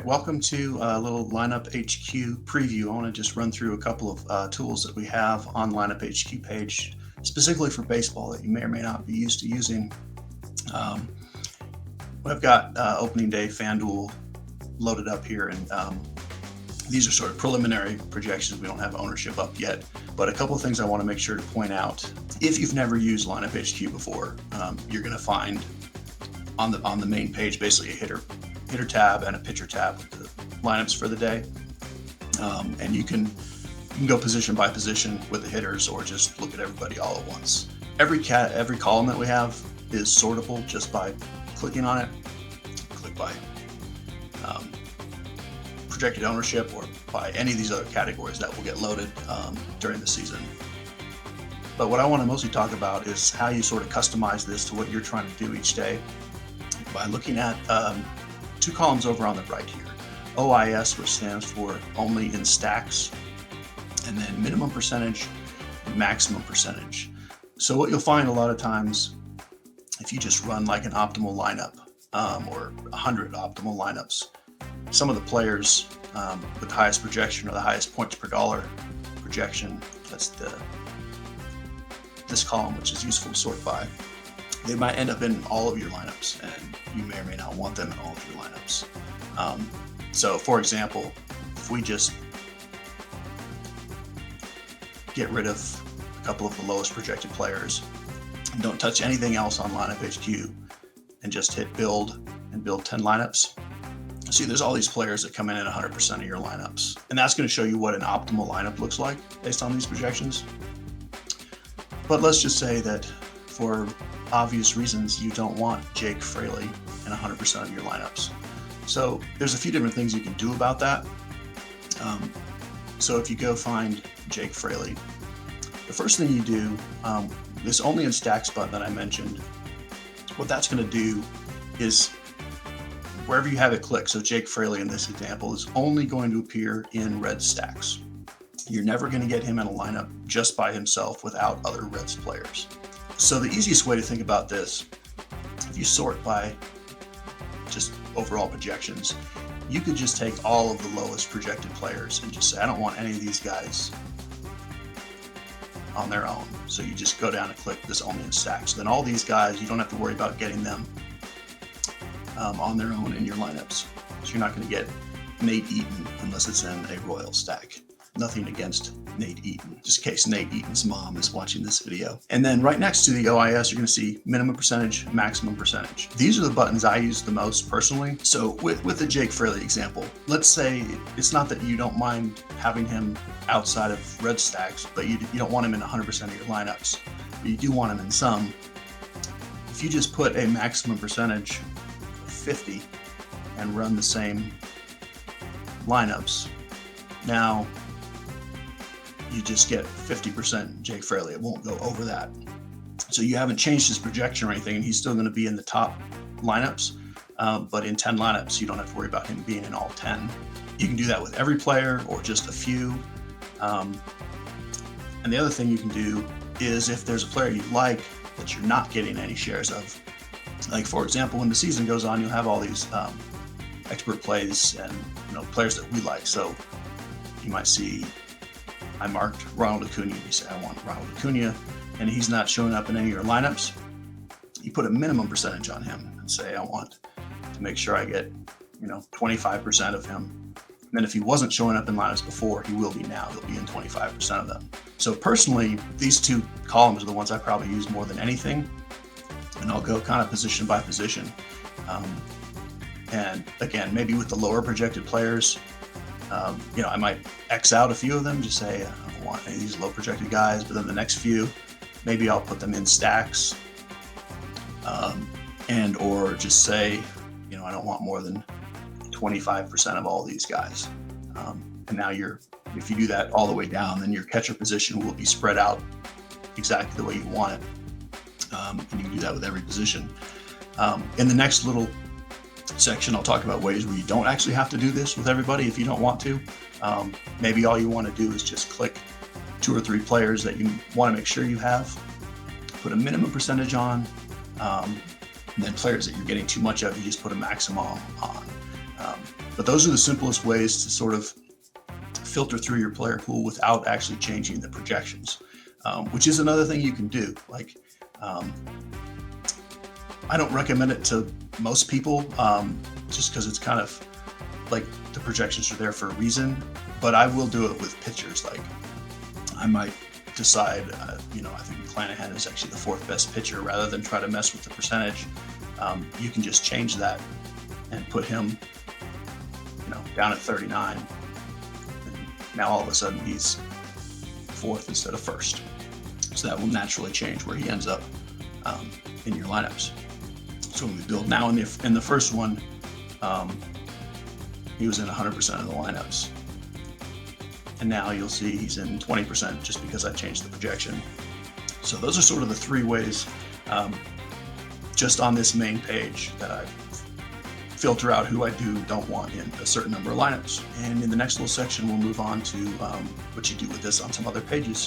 welcome to a little Lineuphq preview. I want to just run through a couple of tools that we have on Lineuphq page, specifically for baseball that you may or may not be used to using. We've got opening day FanDuel loaded up here, and these are sort of preliminary projections. We don't have ownership up yet, but a couple of things I want to make sure to point out. If you've never used Lineuphq before, you're going to find on the main page basically a hitter tab and a pitcher tab with the lineups for the day, and you can go position by position with the hitters, or just look at everybody all at once. Every column that we have is sortable just by clicking on it. Click by projected ownership or by any of these other categories that will get loaded during the season. But what I want to mostly talk about is how you sort of customize this to what you're trying to do each day by looking at two columns over on the right here. OIS, which stands for only in stacks, and then minimum percentage and maximum percentage. So what you'll find a lot of times, if you just run like an optimal lineup or 100 optimal lineups, some of the players with the highest projection or the highest points per dollar projection, that's this column, which is useful to sort by, they might end up in all of your lineups, and you may or may not want them in all of your lineups. So for example, if we just get rid of a couple of the lowest projected players and don't touch anything else on Lineuphq and just hit build and build 10 lineups, see there's all these players that come in at 100% of your lineups. And that's going to show you what an optimal lineup looks like based on these projections. But let's just say that for obvious reasons, you don't want Jake Fraley in 100% of your lineups. So there's a few different things you can do about that. So if you go find Jake Fraley, the first thing you do, this only in stacks button that I mentioned, what that's going to do is wherever you have it clicked, so Jake Fraley in this example is only going to appear in red stacks. You're never going to get him in a lineup just by himself without other Reds players. So the easiest way to think about this, if you sort by just overall projections, you could just take all of the lowest projected players and just say, I don't want any of these guys on their own. So you just go down and click this only in stacks. Then all these guys, you don't have to worry about getting them on their own in your lineups. So you're not going to get Nate Eaton unless it's in a Royal stack. Nothing against Nate Eaton, just in case Nate Eaton's mom is watching this video. And then right next to the OIS, you're going to see minimum percentage, maximum percentage. These are the buttons I use the most personally. So with the Jake Fraley example, let's say it's not that you don't mind having him outside of red stacks, but you don't want him in 100% of your lineups, but you do want him in some. If you just put a maximum percentage of 50 and run the same lineups, now you just get 50% Jake Fraley. It won't go over that. So you haven't changed his projection or anything, and he's still going to be in the top lineups. But in 10 lineups, you don't have to worry about him being in all 10. You can do that with every player or just a few. And the other thing you can do is if there's a player you like that you're not getting any shares of, like for example, when the season goes on, you'll have all these expert plays and players that we like. So you might see I marked Ronald Acuna. You say, I want Ronald Acuna, and he's not showing up in any of your lineups. You put a minimum percentage on him and say, I want to make sure I get, 25% of him. And then if he wasn't showing up in lineups before, he will be now. He'll be in 25% of them. So personally, these two columns are the ones I probably use more than anything. And I'll go kind of position by position. And again, maybe with the lower projected players, I might X out a few of them, just say I don't want any of these low projected guys, but then the next few, maybe I'll put them in stacks, and or just say, I don't want more than 25% of all these guys. And now if you do that all the way down, then your catcher position will be spread out exactly the way you want it. And you can do that with every position. In the next little section, I'll talk about ways where you don't actually have to do this with everybody if you don't want to. Maybe all you want to do is just click 2 or 3 players that you want to make sure you have, put a minimum percentage on, and then players that you're getting too much of, you just put a maximum on. But those are the simplest ways to sort of filter through your player pool without actually changing the projections, which is another thing you can do. Like, I don't recommend it to most people, just because it's kind of like the projections are there for a reason, but I will do it with pitchers. Like, I might decide, I think Clanahan is actually the 4th best pitcher, rather than try to mess with the percentage. You can just change that and put him, down at 39. And now all of a sudden he's 4th instead of 1st. So that will naturally change where he ends up in your lineups. So when we build now in the first one, he was in 100% of the lineups. And now you'll see he's in 20% just because I changed the projection. So those are sort of the 3 ways, just on this main page, that I filter out who I don't want in a certain number of lineups. And in the next little section, we'll move on to what you do with this on some other pages.